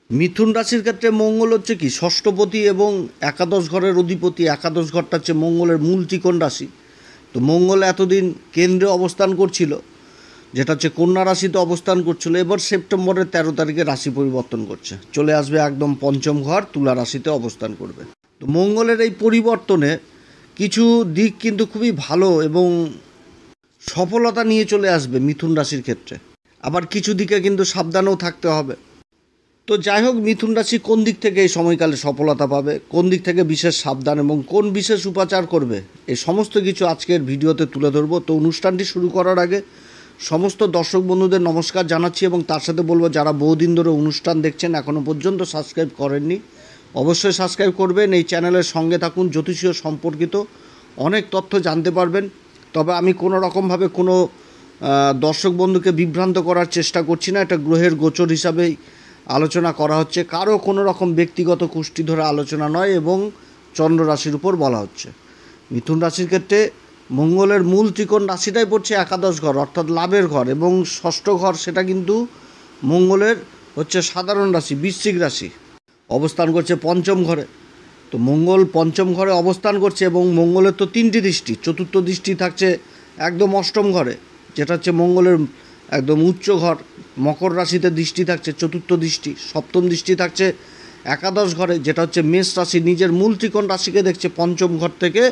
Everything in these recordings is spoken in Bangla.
মিথুন রাশির ক্ষেত্রে মঙ্গল হচ্ছে কি ষষ্ঠপতি এবং একাদশ ঘরের অধিপতি। একাদশ ঘরটা হচ্ছে মঙ্গলের মূল ত্রিকোণ রাশি। তো মঙ্গল এতদিন কেন্দ্রে অবস্থান করছিল, যেটা হচ্ছে কন্যা রাশিতে অবস্থান করছিল। এবার সেপ্টেম্বরের 13 তারিখে রাশি পরিবর্তন করছে, চলে আসবে একদম পঞ্চম ঘর তুলা রাশিতে অবস্থান করবে। তো মঙ্গলের এই পরিবর্তনে কিছু দিক কিন্তু খুবই ভালো এবং সফলতা নিয়ে চলে আসবে মিথুন রাশির ক্ষেত্রে। আবার কিছু দিকে কিন্তু সাবধানেও থাকতে হবে। তো যাই হোক, মিথুন রাশি কোন দিক থেকে এই সময়কালে সফলতা পাবে, কোন দিক থেকে বিশেষ সাবধান এবং কোন বিশেষ উপাচার করবে, এই সমস্ত কিছু আজকের ভিডিওতে তুলে ধরবো। তো অনুষ্ঠানটি শুরু করার আগে সমস্ত দর্শক বন্ধুদের নমস্কার জানাচ্ছি এবং তার সাথে বলবো, যারা বহুদিন ধরে অনুষ্ঠান দেখছেন এখনও পর্যন্ত সাবস্ক্রাইব করেননি, অবশ্যই সাবস্ক্রাইব করবেন। এই চ্যানেলের সঙ্গে থাকুন, জ্যোতিষীয় সম্পর্কিত অনেক তথ্য জানতে পারবেন। তবে আমি কোনো রকমভাবে কোনো দর্শক বন্ধুকে বিভ্রান্ত করার চেষ্টা করছি না। এটা গ্রহের গোচর হিসাবেই আলোচনা করা হচ্ছে, কারো কোনো রকম ব্যক্তিগত কুষ্টি ধরে আলোচনা নয় এবং চন্দ্র রাশির উপর বলা হচ্ছে। মিথুন রাশির ক্ষেত্রে মঙ্গলের মূল ত্রিকোণ রাশিটাই পড়ছে একাদশ ঘর, অর্থাৎ লাভের ঘর, এবং ষষ্ঠ ঘর সেটা কিন্তু মঙ্গলের হচ্ছে সাধারণ রাশি বৃশ্চিক রাশি, অবস্থান করছে পঞ্চম ঘরে। তো মঙ্গল পঞ্চম ঘরে অবস্থান করছে এবং মঙ্গলের তো তিনটি দৃষ্টি, চতুর্থ দৃষ্টি থাকছে একদম অষ্টম ঘরে, যেটা হচ্ছে মঙ্গলের একদম উচ্চ ঘর। মকর রাশিতে দৃষ্টি থাকছে চতুর্থ দৃষ্টি, সপ্তম দৃষ্টি থাকছে একাদশ ঘরে, যেটা হচ্ছে মেষ রাশি, নিজের মূল ত্রিকোণ রাশিকে দেখছে পঞ্চম ঘর থেকে,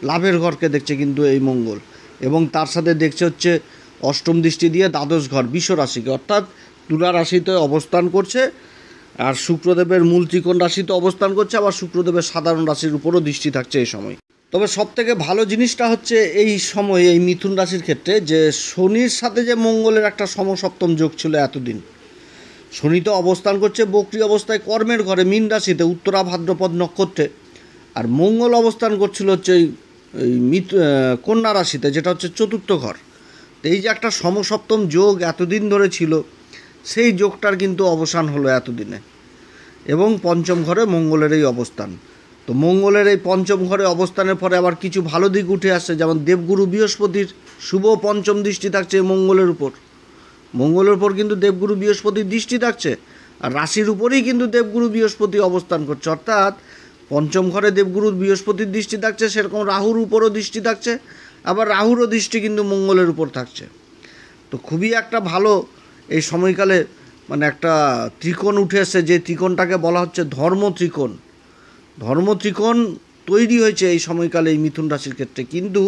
লাভের ঘরকে দেখছে কিন্তু এই মঙ্গল, এবং তার সাথে দেখছে হচ্ছে অষ্টম দৃষ্টি দিয়ে দ্বাদশ ঘর বৃষ রাশিকে, অর্থাৎ তুলা রাশিতে অবস্থান করছে। আর শুক্রদেবের মূল ত্রিকোণ রাশিতে অবস্থান করছে, আবার শুক্রদেবের সাধারণ রাশির উপরও দৃষ্টি থাকছে এই সময়। তবে সবথেকে ভালো জিনিসটা হচ্ছে এই সময়ে এই মিথুন রাশির ক্ষেত্রে যে শনির সাথে যে মঙ্গলের একটা সমসপ্তম যোগ ছিল এতদিন, শনি তো অবস্থান করছে বক্রী অবস্থায় কর্মের ঘরে মীন রাশিতে উত্তরা ভাদ্রপদ নক্ষত্রে, আর মঙ্গল অবস্থান করছিল হচ্ছে এই কন্যা রাশিতে, যেটা হচ্ছে চতুর্থ ঘর। তো এই যে একটা সমসপ্তম যোগ এতদিন ধরে ছিল, সেই যোগটার কিন্তু অবসান হলো এতদিনে, এবং পঞ্চম ঘরে মঙ্গলের এই অবস্থান। তো মঙ্গলের এই পঞ্চম ঘরে অবস্থানের পরে আবার কিছু ভালো দিক উঠে আসছে, যেমন দেবগুরু বৃহস্পতির শুভ পঞ্চম দৃষ্টি থাকছে মঙ্গলের উপর। মঙ্গলের উপর কিন্তু দেবগুরু বৃহস্পতির দৃষ্টি থাকছে, আর রাশির উপরেই কিন্তু দেবগুরু বৃহস্পতি অবস্থান করছে, অর্থাৎ পঞ্চম ঘরে দেবগুরু বৃহস্পতির দৃষ্টি থাকছে, সেরকম রাহুর উপরও দৃষ্টি থাকছে, আবার রাহুরও দৃষ্টি কিন্তু মঙ্গলের উপর থাকছে। তো খুবই একটা ভালো এই সময়কালে মানে একটা ত্রিকোণ উঠে এসেছে, যে ত্রিকোণটাকে বলা হচ্ছে ধর্ম ত্রিকোণ। ধর্ম ত্রিকোণ তৈরি হয়েছে এই সময়কালে এই মিথুন রাশির ক্ষেত্রে, কিন্তু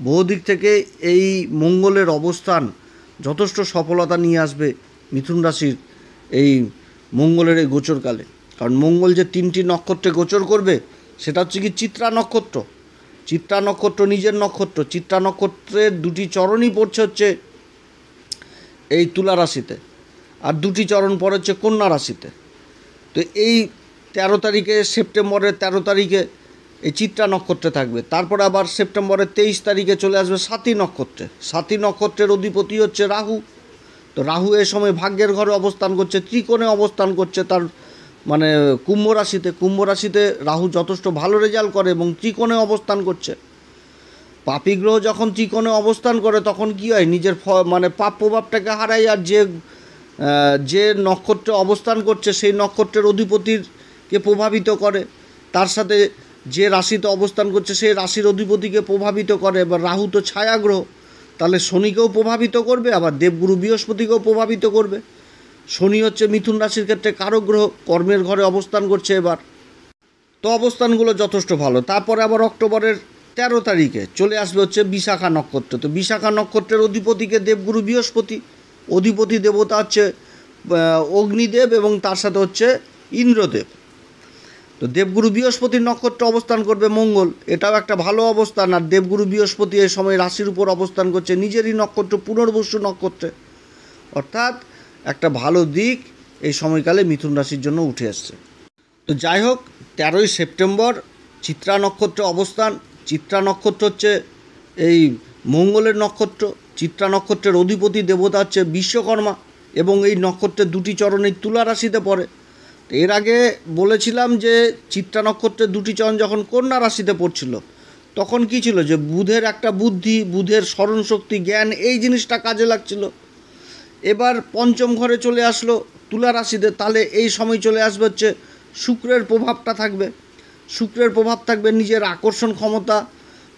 বহু দিক থেকে এই মঙ্গলের অবস্থান যথেষ্ট সফলতা নিয়ে আসবে মিথুন রাশির এই মঙ্গলের এই গোচরকালে। কারণ মঙ্গল যে তিনটি নক্ষত্রে গোচর করবে, সেটা হচ্ছে কি চিত্রা নক্ষত্র। চিত্রা নক্ষত্র নিজের নক্ষত্র, চিত্রা নক্ষত্রের দুটি চরণই পড়ছে হচ্ছে এই তুলা রাশিতে, আর দুটি চরণ পড়ে হচ্ছে কন্যা রাশিতে। তো এই 13 তারিখে, সেপ্টেম্বরের 13 তারিখে এই চিত্রা নক্ষত্রে থাকবে। তারপরে আবার সেপ্টেম্বরের 23 তারিখে চলে আসবে সাথী নক্ষত্রে। সাথী নক্ষত্রের অধিপতি হচ্ছে রাহু। তো রাহু এ সময় ভাগ্যের ঘরে অবস্থান করছে, ত্রিকোণে অবস্থান করছে, তার মানে কুম্ভ রাশিতে। কুম্ভ রাশিতে রাহু যথেষ্ট ভালো রেজাল্ট করে এবং ত্রিকোণে অবস্থান করছে। পাপী গ্রহ যখন ত্রিকোণে অবস্থান করে তখন কী হয়, নিজের মানে পাপ প্রভাবটাকে হারায়, আর যে নক্ষত্রে অবস্থান করছে সেই নক্ষত্রের অধিপতিকে প্রভাবিত করে, তার সাথে যে রাশিতে অবস্থান করছে সেই রাশির অধিপতিকে প্রভাবিত করে। এবার রাহু তো ছায়া গ্রহ, তাহলে শনিকেও প্রভাবিত করবে, আবার দেবগুরু বৃহস্পতিকেও প্রভাবিত করবে। শনি হচ্ছে মিথুন রাশির ক্ষেত্রে কারক গ্রহ, কর্মের ঘরে অবস্থান করছে এবার। তো অবস্থানগুলো যথেষ্ট ভালো। তারপরে আবার অক্টোবরের 13 তারিখে চলে আসবে হচ্ছে বিশাখা নক্ষত্র। তো বিশাখা নক্ষত্রের অধিপতিকে দেবগুরু বৃহস্পতি, অধিপতি দেবতা হচ্ছে অগ্নিদেব এবং তার সাথে হচ্ছে ইন্দ্রদেব। তো দেবগুরু বৃহস্পতির নক্ষত্রে অবস্থান করবে মঙ্গল, এটাও একটা ভালো অবস্থান। আর দেবগুরু বৃহস্পতি এই সময় রাশির উপর অবস্থান করছে নিজেরই নক্ষত্র পুনর্বসু নক্ষত্রে, অর্থাৎ একটা ভালো দিক এই সময়কালে মিথুন রাশির জন্য উঠে আসছে। তো যাই হোক, 13ই সেপ্টেম্বর চিত্রা নক্ষত্রে অবস্থান। চিত্রা নক্ষত্র হচ্ছে এই মঙ্গলের নক্ষত্র। চিত্রা নক্ষত্রের অধিপতি দেবতা হচ্ছে বিশ্বকর্মা, এবং এই নক্ষত্রের দুটি চরণেই তুলা রাশিতে পড়ে। এর আগে বলেছিলাম যে চিত্রা নক্ষত্রের দুটি চরণ যখন কন্যা রাশিতে পড়ছিল, তখন কী ছিল, যে বুধের একটা বুদ্ধি, বুধের স্মরণশক্তি, জ্ঞান, এই জিনিসটা কাজে লাগছিল। এবার পঞ্চম ঘরে চলে আসলো তুলা রাশিতে, তাহলে এই সময় চলে আসবে হচ্ছে শুক্রের প্রভাবটা থাকবে। শুক্রের প্রভাব থাকবে নিজের আকর্ষণ ক্ষমতা,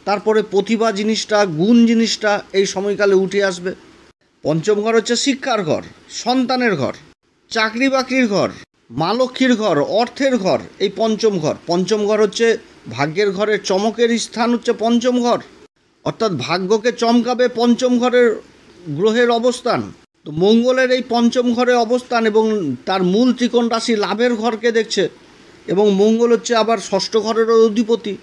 তারপরে প্রতিভা জিনিসটা, গুণ জিনিসটা এই সময়কালে উঠে আসবে। পঞ্চম ঘর হচ্ছে শিক্ষার ঘর, সন্তানের ঘর, চাকরি বাকরির ঘর, মা লক্ষ্মীর ঘর, অর্থের ঘর। এই পঞ্চম ঘর, পঞ্চম ঘর হচ্ছে ভাগ্যের ঘরের চমকের স্থান হচ্ছে পঞ্চম ঘর, অর্থাৎ ভাগ্যকে চমকাবে পঞ্চম ঘরের গ্রহের অবস্থান। তো মঙ্গলের এই পঞ্চম ঘরে অবস্থান এবং তার মূল ত্রিকোণ রাশি লাভের ঘরকে দেখছে, এবং মঙ্গল হচ্ছে আবার ষষ্ঠ ঘরেরও অধিপতি,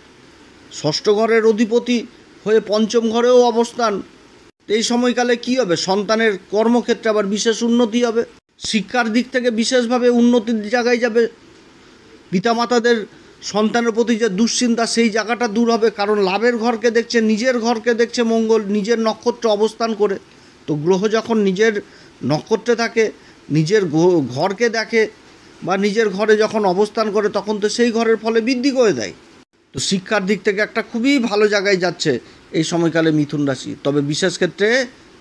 ষষ্ঠ ঘরের অধিপতি হয়ে পঞ্চম ঘরেও অবস্থান। এই সময়কালে কি হবে? সন্তানের কর্মক্ষেত্রে আবার বিশেষ উন্নতি হবে, শিক্ষার দিক থেকে বিশেষভাবে উন্নতির জায়গায় যাবে। পিতামাতাদের সন্তানের প্রতি যে দুশ্চিন্তা, সেই জায়গাটা দূর হবে, কারণ লাভের ঘরকে দেখছে, নিজের ঘরকে দেখছে মঙ্গল নিজের নক্ষত্রে অবস্থান করে। তো গ্রহ যখন নিজের নক্ষত্রে থাকে, নিজের ঘরকে দেখে বা নিজের ঘরে যখন অবস্থান করে, তখন তো সেই ঘরের ফলে বৃদ্ধি করে দেয়। তো শিক্ষার দিক থেকে একটা খুবই ভালো জায়গায় যাচ্ছে এই সময়কালে মিথুন রাশি। তবে বিশেষ ক্ষেত্রে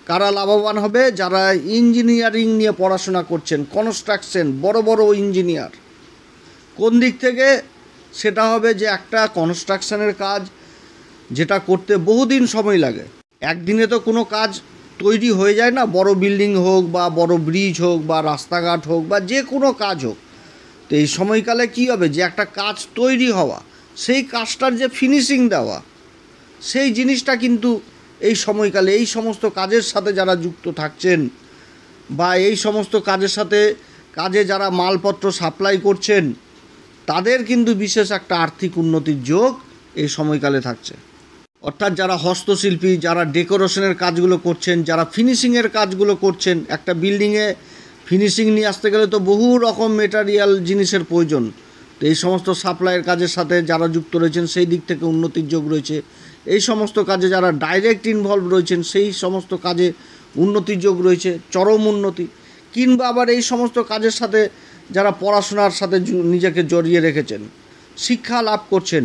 কারা লাভবান হবে? যারা ইঞ্জিনিয়ারিং নিয়ে পড়াশোনা করছেন, কনস্ট্রাকশন, বড় বড় ইঞ্জিনিয়ার। কোন দিক থেকে? সেটা হবে যে একটা কনস্ট্রাকশনের কাজ যেটা করতে বহুদিন সময় লাগে, একদিনে তো কোনো কাজ তৈরি হয়ে যায় না। বড় বিল্ডিং হোক বা বড় ব্রিজ হোক বা রাস্তাঘাট হোক বা যে কোনো কাজ হোক, তো এই সময়কালে কী হবে? যে একটা কাজ তৈরি হওয়া, সেই কাজটার যে ফিনিশিং দেওয়া, সেই জিনিসটা কিন্তু এই সময়কালে এই সমস্ত কাজের সাথে যারা যুক্ত থাকছেন বা এই সমস্ত কাজের সাথে কাজে যারা মালপত্র সাপ্লাই করছেন, তাদের কিন্তু বিশেষ একটা আর্থিক উন্নতির যোগ এই সময়কালে থাকছে। অর্থাৎ যারা হস্তশিল্পী, যারা ডেকোরেশনের কাজগুলো করছেন, যারা ফিনিশিংয়ের কাজগুলো করছেন, একটা বিল্ডিংয়ে ফিনিশিং নিয়ে আসতে গেলে তো বহু রকম মেটারিয়াল জিনিসের প্রয়োজন। তো এই সমস্ত সাপ্লাইয়ের কাজের সাথে যারা যুক্ত রয়েছেন, সেই দিক থেকে উন্নতির যোগ রয়েছে। এই সমস্ত কাজে যারা ডাইরেক্ট ইনভলভ রয়েছেন, সেই সমস্ত কাজে উন্নতির যোগ রয়েছে, চরম উন্নতি। কিংবা আবার এই সমস্ত কাজের সাথে যারা পড়াশোনার সাথে নিজেকে জড়িয়ে রেখেছেন, শিক্ষা লাভ করছেন,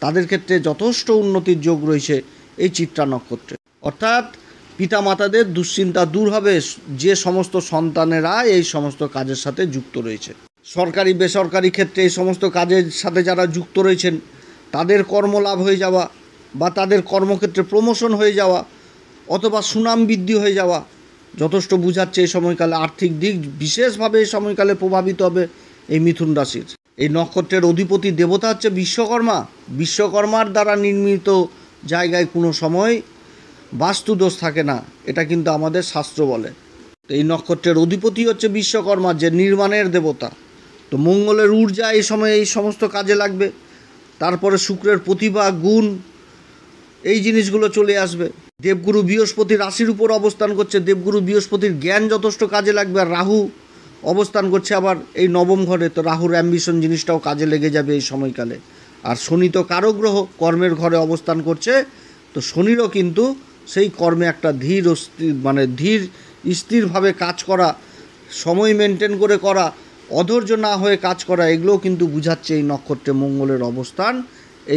তাদের ক্ষেত্রে যথেষ্ট উন্নতির যোগ রয়েছে এই চিত্রা নক্ষত্রে। অর্থাৎ পিতামাতাদের দুশ্চিন্তা দূর হবে যে সমস্ত সন্তানেরা এই সমস্ত কাজের সাথে যুক্ত রয়েছে। সরকারি বেসরকারি ক্ষেত্রে এই সমস্ত কাজের সাথে যারা যুক্ত রয়েছেন, তাদের কর্মলাভ হয়ে যাওয়া বা তাদের কর্মক্ষেত্রে প্রমোশন হয়ে যাওয়া অথবা সুনাম বৃদ্ধি হয়ে যাওয়া যথেষ্ট বোঝাচ্ছে এই সময়কালে। আর্থিক দিক বিশেষভাবে এই সময়কালে প্রভাবিত হবে এই মিথুন রাশির। এই নক্ষত্রের অধিপতি দেবতা হচ্ছে বিশ্বকর্মা। বিশ্বকর্মার দ্বারা নির্মিত জায়গায় কোনো সময় বাস্তুদোষ থাকে না, এটা কিন্তু আমাদের শাস্ত্র বলে। তো এই নক্ষত্রের অধিপতি হচ্ছে বিশ্বকর্মা, যে নির্মাণের দেবতা। তো মঙ্গলের ঊর্জা এই সময় এই সমস্ত কাজে লাগবে। তারপরে শুক্রের প্রতিভা, গুণ, এই জিনিসগুলো চলে আসবে। দেবগুরু বৃহস্পতি রাশির উপর অবস্থান করছে, দেবগুরু বৃহস্পতির জ্ঞান যথেষ্ট কাজে লাগবে। আর রাহু অবস্থান করছে আবার এই নবম ঘরে, তো রাহুর অ্যাম্বিশন জিনিসটাও কাজে লেগে যাবে এই সময়কালে। আর শনি তো কারক গ্রহ, কর্মের ঘরে অবস্থান করছে, তো শনিরও কিন্তু সেই কর্মে একটা ধীর স্থিরভাবে কাজ করা, সময় মেনটেন করে করা, অধৈর্য না হয়ে কাজ করা, এগুলোও কিন্তু বুঝাচ্ছে এই নক্ষত্রে মঙ্গলের অবস্থান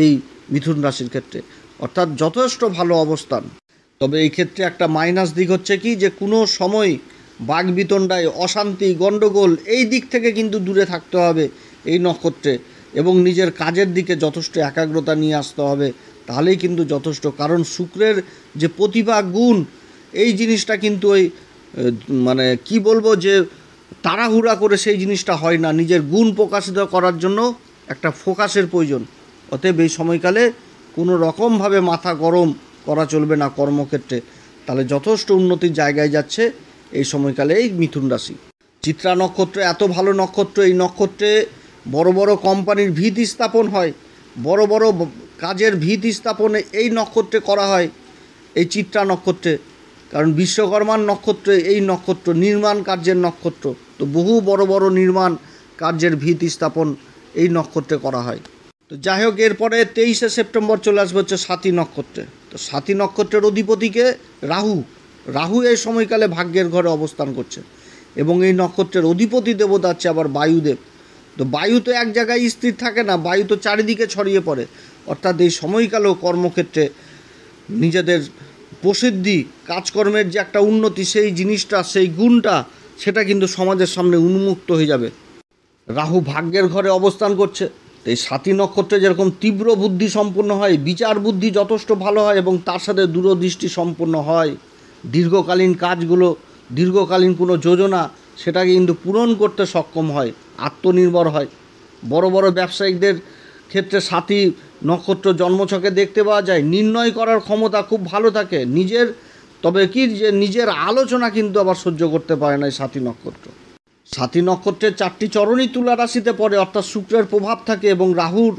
এই মিথুন রাশির ক্ষেত্রে। অর্থাৎ যথেষ্ট ভালো অবস্থান। তবে এই ক্ষেত্রে একটা মাইনাস দিক হচ্ছে কি, যে কোনো সময় বাগবিতণ্ডায়, অশান্তি, গণ্ডগোল, এই দিক থেকে কিন্তু দূরে থাকতে হবে এই নক্ষত্রে, এবং নিজের কাজের দিকে যথেষ্ট একাগ্রতা নিয়ে আসতে হবে, তাহলেই কিন্তু যথেষ্ট। কারণ শুক্রের যে প্রতিভা, গুণ, এই জিনিসটা কিন্তু ওই কি বলবো, যে তাড়াহুড়া করে সেই জিনিসটা হয় না। নিজের গুণ প্রকাশিত করার জন্য একটা ফোকাসের প্রয়োজন। অতএব এই সময়কালে কোনো রকমভাবে মাথা গরম করা চলবে না কর্মক্ষেত্রে, তাহলে যথেষ্ট উন্নতির জায়গায় যাচ্ছে এই সময়কালে এই মিথুন রাশি। চিত্রা নক্ষত্র এত ভালো নক্ষত্র, এই নক্ষত্রে বড় বড় কোম্পানির ভিত স্থাপন হয়, বড় বড় কাজের ভিত স্থাপন এই নক্ষত্রে করা হয়, এই চিত্রা নক্ষত্রে। কারণ বিশ্বকর্মার নক্ষত্রে এই নক্ষত্র নির্মাণ কার্যের নক্ষত্র, তো বহু বড় বড় নির্মাণ কার্যের ভিত স্থাপন এই নক্ষত্রে করা হয়। তো যাই হোক, এরপরে 23শে সেপ্টেম্বর চলে আসবে হচ্ছে স্বাতী নক্ষত্রে। তো স্বাতী নক্ষত্রের অধিপতিকে রাহু, রাহু এই সময়কালে ভাগ্যের ঘরে অবস্থান করছে, এবং এই নক্ষত্রের অধিপতি দেবতা হচ্ছে আবার বায়ুদেব। তো বায়ু তো এক জায়গায় স্থির থাকে না, বায়ু তো চারিদিকে ছড়িয়ে পড়ে। অর্থাৎ এই সময়কালেও কর্মক্ষেত্রে নিজেদের প্রসিদ্ধি, কাজকর্মের যে একটা উন্নতি, সেই জিনিসটা, সেই গুণটা, সেটা কিন্তু সমাজের সামনে উন্মুক্ত হয়ে যাবে। রাহু ভাগ্যের ঘরে অবস্থান করছে, এই সাথী নক্ষত্রে যেরকম তীব্র বুদ্ধি সম্পন্ন হয়, বিচার বুদ্ধি যথেষ্ট ভালো হয় এবং তার সাথে দূরদৃষ্টি সম্পন্ন হয়, দীর্ঘকালীন কাজগুলো, দীর্ঘকালীন কোনো যোজনা সেটাকে কিন্তু পূরণ করতে সক্ষম হয়, আত্মনির্ভর হয়। বড় বড় ব্যবসায়িকদের ক্ষেত্রে সাথী নক্ষত্র জন্মছকে দেখতে পাওয়া যায়, নির্ণয় করার ক্ষমতা খুব ভালো থাকে নিজের, তবে কি যে নিজের আলোচনা কিন্তু আবার সহ্য করতে পারে না এই সাথী নক্ষত্র। সাথী নক্ষত্রের 4টি চরণই তুলা রাশিতে পড়ে, অর্থাৎ শুক্রের প্রভাব থাকে এবং রাহুর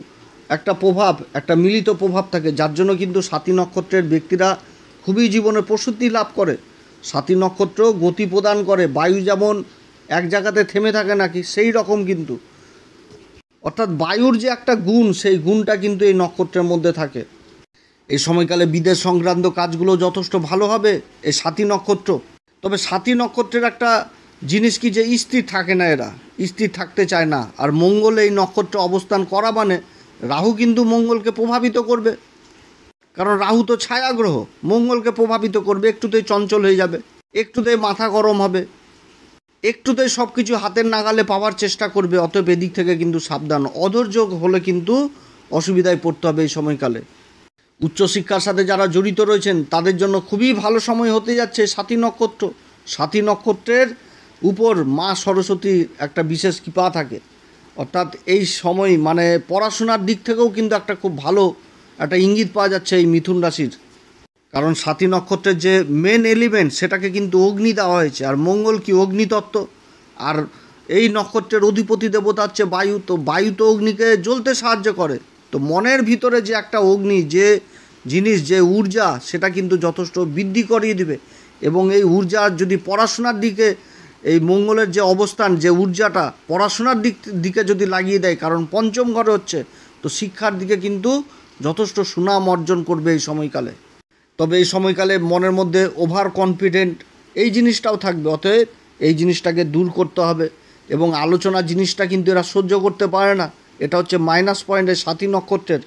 একটা প্রভাব, একটা মিলিত প্রভাব থাকে, যার জন্য কিন্তু সাথী নক্ষত্রের ব্যক্তিরা খুবই জীবনে প্রসিদ্ধি লাভ করে। সাথী নক্ষত্র গতি প্রদান করে, বায়ু যেমন এক জায়গাতে থেমে থাকে নাকি সেই রকম কিন্তু, অর্থাৎ বায়ুর যে একটা গুণ, সেই গুণটা কিন্তু এই নক্ষত্রের মধ্যে থাকে। এই সময়কালে বিদেশ সংক্রান্ত কাজগুলো যথেষ্ট ভালো হবে এই সাথী নক্ষত্র। তবে সাথী নক্ষত্রের একটা জিনিস কি, যে স্থির থাকে না, এরা স্থির থাকতে চায় না। আর মঙ্গল এই নক্ষত্রে অবস্থান করা মানে রাহু কিন্তু মঙ্গলকে প্রভাবিত করবে, কারণ রাহু তো ছায়া গ্রহ, মঙ্গলকে প্রভাবিত করবে, একটুতেই চঞ্চল হয়ে যাবে, একটুতেই মাথা গরম হবে, একটুতেই সব কিছু হাতের নাগালে পাওয়ার চেষ্টা করবে। অতএব এদিক থেকে কিন্তু সাবধান, অধৈর্য হলে কিন্তু অসুবিধায় পড়তে হবে এই সময়কালে। উচ্চশিক্ষার সাথে যারা জড়িত রয়েছেন তাদের জন্য খুবই ভালো সময় হতে যাচ্ছে সাথী নক্ষত্র। সাথী নক্ষত্রের উপর মা সরস্বতীর একটা বিশেষ কৃপা থাকে, অর্থাৎ এই সময় মানে পড়াশোনার দিক থেকেও কিন্তু একটা খুব ভালো একটা ইঙ্গিত পাওয়া যাচ্ছে এই মিথুন রাশির। কারণ সাথী নক্ষত্রের যে মেন এলিমেন্ট সেটাকে কিন্তু অগ্নি দেওয়া হয়েছে, আর মঙ্গল কি অগ্নিতত্ত্ব, আর এই নক্ষত্রের অধিপতি দেবতা হচ্ছে বায়ু, তো বায়ু তো অগ্নিকে জ্বলতে সাহায্য করে। তো মনের ভিতরে যে একটা অগ্নি, যে জিনিস, যে ঊর্জা, সেটা কিন্তু যথেষ্ট বৃদ্ধি করিয়ে দিবে। এবং এই ঊর্জা যদি পড়াশোনার দিকে, এই মঙ্গলের যে অবস্থান, যে ঊর্জাটা পড়াশোনার দিকে যদি লাগিয়ে দেয়, কারণ পঞ্চম ঘরে হচ্ছে, তো শিক্ষার দিকে কিন্তু যথেষ্ট সুনাম অর্জন করবে এই সময়কালে। তবে এই সময়কালে মনের মধ্যে ওভার কনফিডেন্ট এই জিনিসটাও থাকবে, অতএব এই জিনিসটাকে দূর করতে হবে। এবং আলোচনার জিনিসটা কিন্তু এরা সহ্য করতে পারে না, এটা হচ্ছে মাইনাস পয়েন্টের সাথী নক্ষত্রের।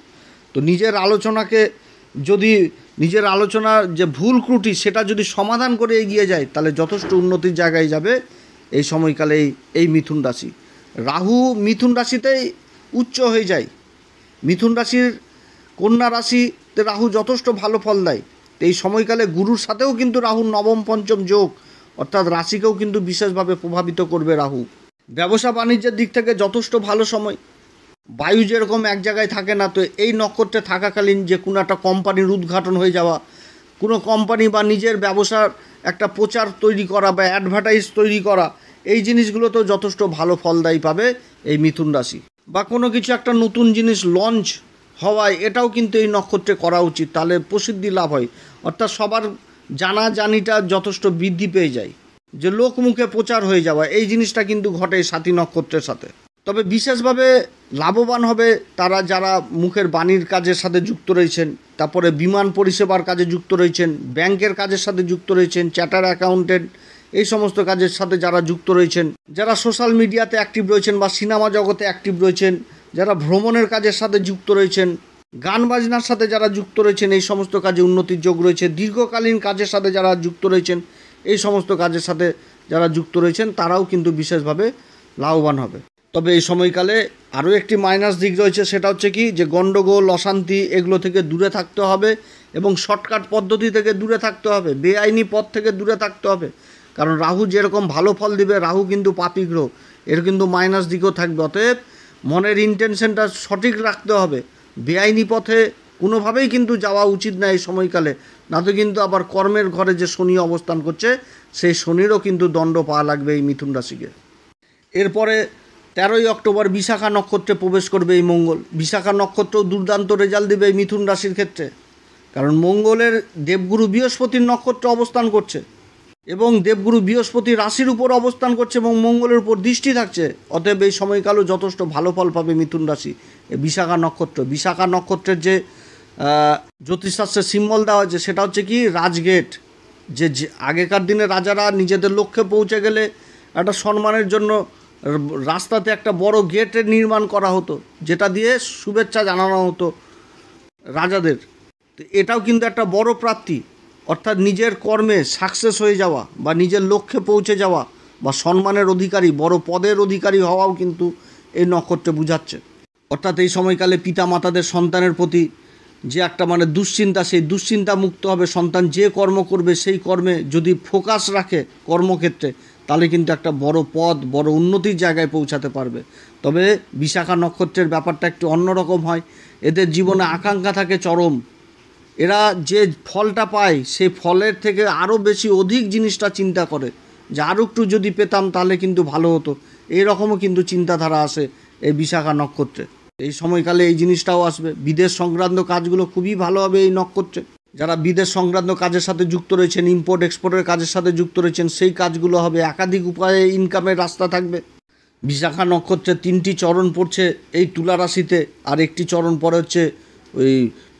তো নিজের আলোচনাকে যদি, নিজের আলোচনার যে ভুল ত্রুটি সেটা যদি সমাধান করে এগিয়ে যায়, তাহলে যথেষ্ট উন্নতির জায়গায় যাবে এই সময়কালে এই মিথুন রাশি। রাহু মিথুন রাশিতেই উচ্চ হয়ে যায়, মিথুন রাশির কন্যা রাশিতে রাহু যথেষ্ট ভালো ফল দেয়। এই সময়কালে গুরুর সাথেও কিন্তু রাহুর নবম পঞ্চম যোগ, অর্থাৎ রাশিকেও কিন্তু বিশেষভাবে প্রভাবিত করবে রাহু। ব্যবসা বাণিজ্যের দিক থেকে যথেষ্ট ভালো সময়। বায়ু যেরকম এক জায়গায় থাকে না, তো এই নক্ষত্রে থাকাকালীন যে কোনো একটা কোম্পানির উদ্ঘাটন হয়ে যাওয়া, কোনো কোম্পানি বা নিজের ব্যবসার একটা প্রচার তৈরি করা বা অ্যাডভার্টাইজ তৈরি করা, এই জিনিসগুলোতেও যথেষ্ট ভালো ফলদায়ী পাবে এই মিথুন রাশি। বা কোনো কিছু একটা নতুন জিনিস লঞ্চ হওয়ায়, এটাও কিন্তু এই নক্ষত্রে করা উচিত, তাহলে প্রসিদ্ধি লাভ হয়। অর্থাৎ সবার জানাজানিটা যথেষ্ট বৃদ্ধি পেয়ে যায়, যে লোকমুখে প্রচার হয়ে যাওয়া, এই জিনিসটা কিন্তু ঘটে সাথী নক্ষত্রের সাথে। তবে বিশেষভাবে লাভবান হবে তারা যারা মুখের বাণীর কাজের সাথে যুক্ত রয়েছেন, তারপরে বিমান পরিষেবার কাজে যুক্ত রয়েছেন, ব্যাংকের কাজের সাথে যুক্ত রয়েছেন, চার্টার অ্যাকাউন্টেন্ট, এই সমস্ত কাজের সাথে যারা যুক্ত রয়েছেন, যারা সোশ্যাল মিডিয়াতে অ্যাক্টিভ রয়েছেন বা সিনেমা জগতে অ্যাক্টিভ রয়েছেন, যারা ভ্রমণের কাজের সাথে যুক্ত রয়েছেন, গান বাজনার সাথে যারা যুক্ত রয়েছেন, এই সমস্ত কাজে উন্নতির যোগ রয়েছে। দীর্ঘকালীন কাজের সাথে যারা যুক্ত রয়েছেন, এই সমস্ত কাজের সাথে যারা যুক্ত রয়েছেন, তারাও কিন্তু বিশেষভাবে লাভবান হবে। তবে এই সময়কালে আরও একটি মাইনাস দিক রয়েছে, সেটা হচ্ছে কি, যে গণ্ডগোল, অশান্তি, এগুলো থেকে দূরে থাকতে হবে এবং শর্টকাট পদ্ধতি থেকে দূরে থাকতে হবে, বেআইনি পথ থেকে দূরে থাকতে হবে। কারণ রাহু যেরকম ভালো ফল দিবে, রাহু কিন্তু পাপী গ্রহ, এর কিন্তু মাইনাস দিকও থাকবে। অতএব মনের ইন্টেনশনটা সঠিক রাখতে হবে, বেআইনি পথে কোনোভাবেই কিন্তু যাওয়া উচিত না এই সময়কালে, না তো কিন্তু আবার কর্মের ঘরে যে শনি অবস্থান করছে, সেই শনিরও কিন্তু দণ্ড পাওয়া লাগবে এই মিথুন রাশিকে। এরপরে 13ই অক্টোবর বিশাখা নক্ষত্রে প্রবেশ করবে এই মঙ্গল। বিশাখা নক্ষত্র দুর্দান্ত রেজাল্ট দেবে এই মিথুন রাশির ক্ষেত্রে, কারণ মঙ্গলের দেবগুরু বৃহস্পতির নক্ষত্রে অবস্থান করছে এবং দেবগুরু বৃহস্পতি রাশির উপর অবস্থান করছে এবং মঙ্গলের উপর দৃষ্টি থাকছে। অতএব এই সময়কালও যথেষ্ট ভালো ফল পাবে মিথুন রাশি। এই বিশাখা নক্ষত্র, বিশাখা নক্ষত্রের যে জ্যোতিষশাস্ত্রের সিম্বল দেওয়া হয়েছে, সেটা হচ্ছে কি, রাজগেট। যে আগেকার দিনে রাজারা নিজেদের লক্ষ্যে পৌঁছে গেলে একটা সম্মানের জন্য রাস্তাতে একটা বড় গেটের নির্মাণ করা হতো, যেটা দিয়ে শুভেচ্ছা জানানো হতো রাজাদের। তো এটাও কিন্তু একটা বড় প্রাপ্তি, অর্থাৎ নিজের কর্মে সাকসেস হয়ে যাওয়া বা নিজের লক্ষ্যে পৌঁছে যাওয়া, বা সম্মানের অধিকারী, বড় পদের অধিকারী হওয়াও কিন্তু এই নক্ষত্রে বোঝাচ্ছে। অর্থাৎ এই সময়কালে পিতা মাতাদের সন্তানের প্রতি যে একটা দুশ্চিন্তা, সেই দুশ্চিন্তা মুক্ত হবে। সন্তান যে কর্ম করবে সেই কর্মে যদি ফোকাস রাখে কর্মক্ষেত্রে, তাহলে কিন্তু একটা বড় পদ, বড় উন্নতির জায়গায় পৌঁছাতে পারবে। তবে বিশাখা নক্ষত্রের ব্যাপারটা একটু অন্যরকম হয়। এদের জীবনে আকাঙ্ক্ষা থাকে চরম। এরা যে ফলটা পায় সেই ফলের থেকে আরও বেশি অধিক জিনিসটা চিন্তা করে যে আরও একটু যদি পেতাম তাহলে কিন্তু ভালো হতো। এইরকমও কিন্তু চিন্তাধারা আসে এই বিশাখা নক্ষত্রে। এই সময়কালে এই জিনিসটাও আসবে। বিদেশ সংক্রান্ত কাজগুলো খুবই ভালো হবে এই নক্ষত্রে। যারা বিদেশ সংক্রান্ত কাজের সাথে যুক্ত রয়েছেন, ইম্পোর্ট এক্সপোর্টের কাজের সাথে যুক্ত রয়েছেন, সেই কাজগুলো হবে। একাধিক উপায়ে ইনকামের রাস্তা থাকবে। বিশাখা নক্ষত্রে 3টি চরণ পড়ছে এই তুলা রাশিতে, আর একটি চরণ পরে হচ্ছে ওই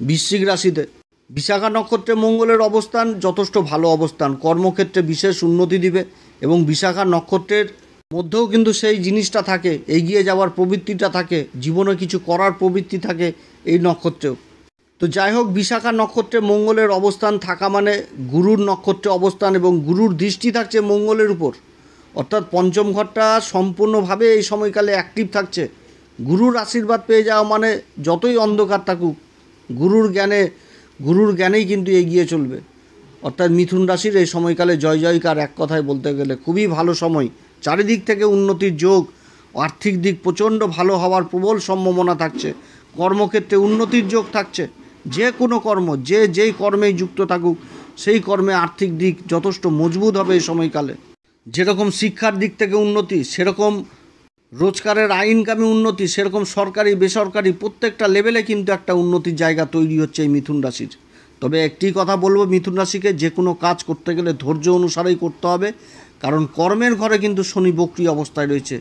বৃশ্চিক রাশিতে। বিশাখা নক্ষত্রে মঙ্গলের অবস্থান যথেষ্ট ভালো অবস্থান, কর্মক্ষেত্রে বিশেষ উন্নতি দিবে। এবং বিশাখা নক্ষত্রের মধ্যেও কিন্তু সেই জিনিসটা থাকে, এগিয়ে যাওয়ার প্রবৃত্তিটা থাকে, জীবনে কিছু করার প্রবৃত্তি থাকে এই নক্ষত্রেও। তো যাই হোক, বিশাখা নক্ষত্রে মঙ্গলের অবস্থান থাকা মানে গুরুর নক্ষত্রে অবস্থান, এবং গুরুর দৃষ্টি থাকছে মঙ্গলের উপর। অর্থাৎ পঞ্চম ঘরটা সম্পূর্ণভাবে এই সময়কালে অ্যাক্টিভ থাকছে। গুরুর আশীর্বাদ পেয়ে যাওয়া মানে যতই অন্ধকার থাকুক, গুরুর জ্ঞানেই কিন্তু এগিয়ে চলবে। অর্থাৎ মিথুন রাশির এই সময়কালে জয় জয়কার, এক কথায় বলতে গেলে খুবই ভালো সময়। চারিদিক থেকে উন্নতির যোগ, আর্থিক দিক প্রচণ্ড ভালো হওয়ার প্রবল সম্ভাবনা থাকছে। কর্মক্ষেত্রে উন্নতির যোগ থাকছে। যে কোনো কর্ম, যেই কর্মেই যুক্ত থাকুক, সেই কর্মে আর্থিক দিক যথেষ্ট মজবুত হবে এই সময়কালে। যেরকম শিক্ষার দিক থেকে উন্নতি, সেরকম রোজগারের ইনকামে উন্নতি, সেরকম সরকারি বেসরকারি প্রত্যেকটা লেভেলে কিন্তু একটা উন্নতির জায়গা তৈরি হচ্ছে এই মিথুন রাশির। তবে একটি কথা বলবো মিথুন রাশিকে, যে কোনো কাজ করতে গেলে ধৈর্য অনুসারেই করতে হবে। কারণ কর্মের ঘরে কিন্তু শনি বক্রী অবস্থায় রয়েছে।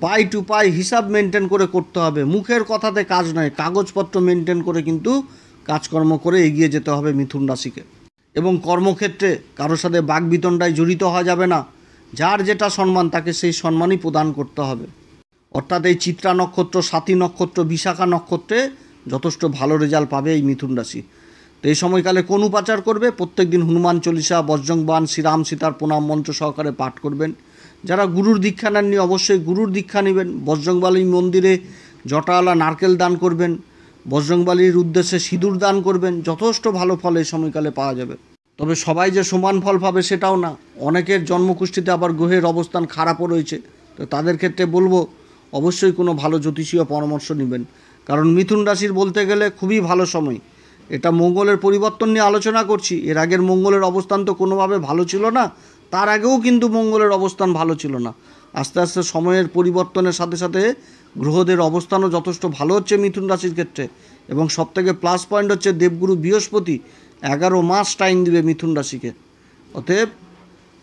পাই টু পাই হিসাব মেনটেন করে করতে হবে। মুখের কথাতে কাজ নয়, কাগজপত্র মেনটেন করে কিন্তু কাজকর্ম করে এগিয়ে যেতে হবে মিথুন রাশিকে। এবং কর্মক্ষেত্রে কারোর সাথে বাকবিতণ্ডায় জড়িত হওয়া যাবে না। যার যেটা সম্মান তাকে সেই সম্মানই প্রদান করতে হবে। অর্থাৎ এই চিত্রা নক্ষত্র, স্বাতী নক্ষত্র, বিশাখা নক্ষত্রে যথেষ্ট ভালো রেজাল্ট পাবে এই মিথুন রাশি। তো এই সময়কালে কোন উপাচার করবে? প্রত্যেক দিন হনুমান চল্লিশা, বজ্রংবাণ, শ্রীরাম সীতার প্রণাম মন্ত্র সহকারে পাঠ করবেন। যারা গুরুর দীক্ষা নেননি অবশ্যই গুরুর দীক্ষা নেবেন। বজরংবলী মন্দিরে জটাওয়ালা নারকেল দান করবেন, বজরংবলীর উদ্দেশ্যে সিঁদুর দান করবেন। যথেষ্ট ভালো ফল এই সময়কালে পাওয়া যাবে। তবে সবাই যে সমান ফল পাবে সেটাও না। অনেকের জন্মকুষ্ঠিতে আবার গ্রহের অবস্থান খারাপও রয়েছে। তো তাদের ক্ষেত্রে বলবো অবশ্যই কোনো ভালো জ্যোতিষীয় পরামর্শ নেবেন। কারণ মিথুন রাশির বলতে গেলে খুবই ভালো সময়। এটা মঙ্গলের পরিবর্তন নিয়ে আলোচনা করছি। এর আগের মঙ্গলের অবস্থান তো কোনোভাবে ভালো ছিল না, তার আগেও কিন্তু মঙ্গলের অবস্থান ভালো ছিল না। আস্তে আস্তে সময়ের পরিবর্তনের সাথে সাথে গ্রহদের অবস্থানও যথেষ্ট ভালো হচ্ছে মিথুন রাশির ক্ষেত্রে। এবং সবথেকে প্লাস পয়েন্ট হচ্ছে দেবগুরু বৃহস্পতি 11 মাস টাইম দিবে মিথুন রাশিকে। অতএব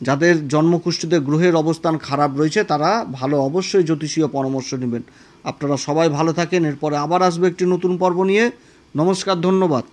যাদের জন্মকুষ্ঠিতে গ্রহের অবস্থান খারাপ রয়েছে তারা ভালো অবশ্যই জ্যোতিষীয় পরামর্শ নেবেন। আপনারা সবাই ভালো থাকেন। এরপরে আবার আসবে একটি নতুন পর্ব নিয়ে। নমস্কার, ধন্যবাদ।